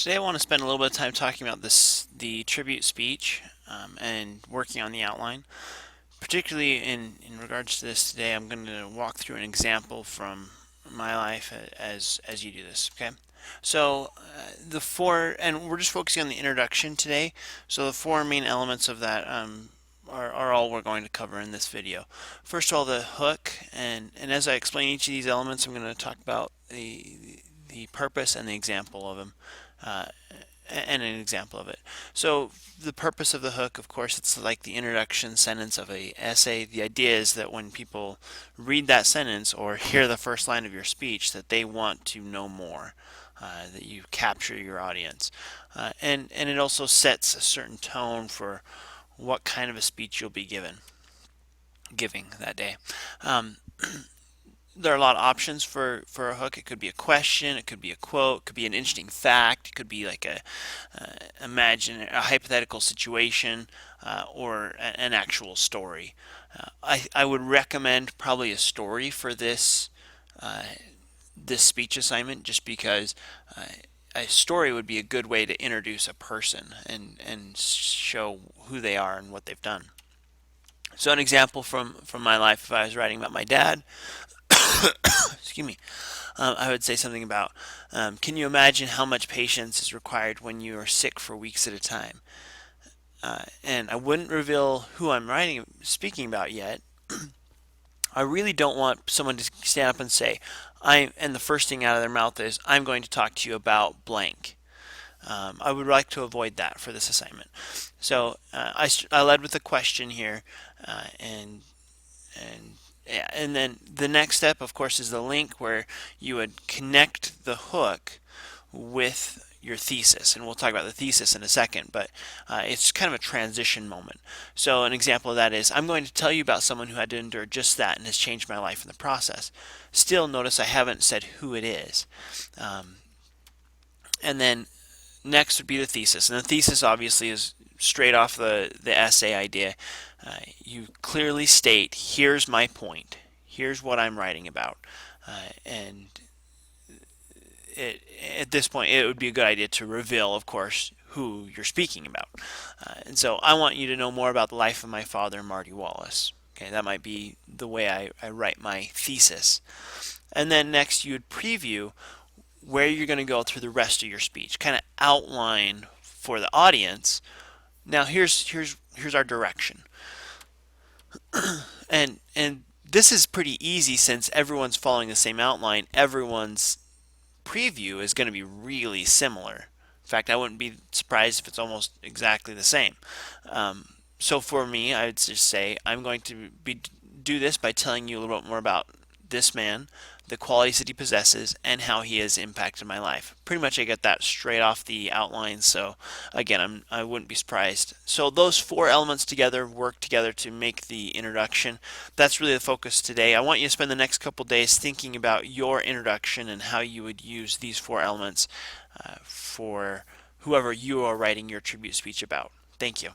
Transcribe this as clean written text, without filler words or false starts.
Today I want to spend a little bit of time talking about the tribute speech, and working on the outline. Particularly in regards to this today, I'm going to walk through an example from my life as you do this. Okay, so the four, and we're just focusing on the introduction today. So the four main elements of that are all we're going to cover in this video. First of all, the hook, and as I explain each of these elements, I'm going to talk about the purpose and the example of them. Uh, and an example of it. So the purpose of the hook, of course, it's like the introduction sentence of a essay. The idea is that when people read that sentence or hear the first line of your speech, that they want to know more, that you capture your audience, and it also sets a certain tone for what kind of a speech you'll be giving that day. Um, there are a lot of options for a hook. It could be a question, it could be a quote, it could be an interesting fact, it could be like imagine a hypothetical situation, or an actual story. I would recommend probably a story for this speech assignment, just because a story would be a good way to introduce a person and show who they are and what they've done. So an example from my life, if I was writing about my dad, excuse me, I would say something about, can you imagine how much patience is required when you are sick for weeks at a time? And I wouldn't reveal who I'm speaking about yet. I really don't want someone to stand up and say, and the first thing out of their mouth is, I'm going to talk to you about blank. I would like to avoid that for this assignment. So I led with a question here, and yeah, and then the next step, of course, is the link, where you would connect the hook with your thesis, and we'll talk about the thesis in a second, but it's kind of a transition moment. So an example of that is, I'm going to tell you about someone who had to endure just that and has changed my life in the process. Still, notice I haven't said who it is. And then next would be the thesis, and the thesis obviously is straight off the essay idea. You clearly state, here's my point, here's what I'm writing about, and at this point it would be a good idea to reveal, of course, who you're speaking about. And so I want you to know more about the life of my father, Marty Wallace. Okay, that might be the way I write my thesis. And then next you would preview where you're going to go through the rest of your speech, kind of outline for the audience. Now here's our direction. And this is pretty easy, since everyone's following the same outline. Everyone's preview is going to be really similar. In fact, I wouldn't be surprised if it's almost exactly the same. So for me, I would just say I'm going to do this by telling you a little bit more about this man, the qualities that he possesses, and how he has impacted my life. Pretty much I get that straight off the outline, so again, I wouldn't be surprised. So those four elements together work together to make the introduction. That's really the focus today. I want you to spend the next couple days thinking about your introduction and how you would use these four elements for whoever you are writing your tribute speech about. Thank you.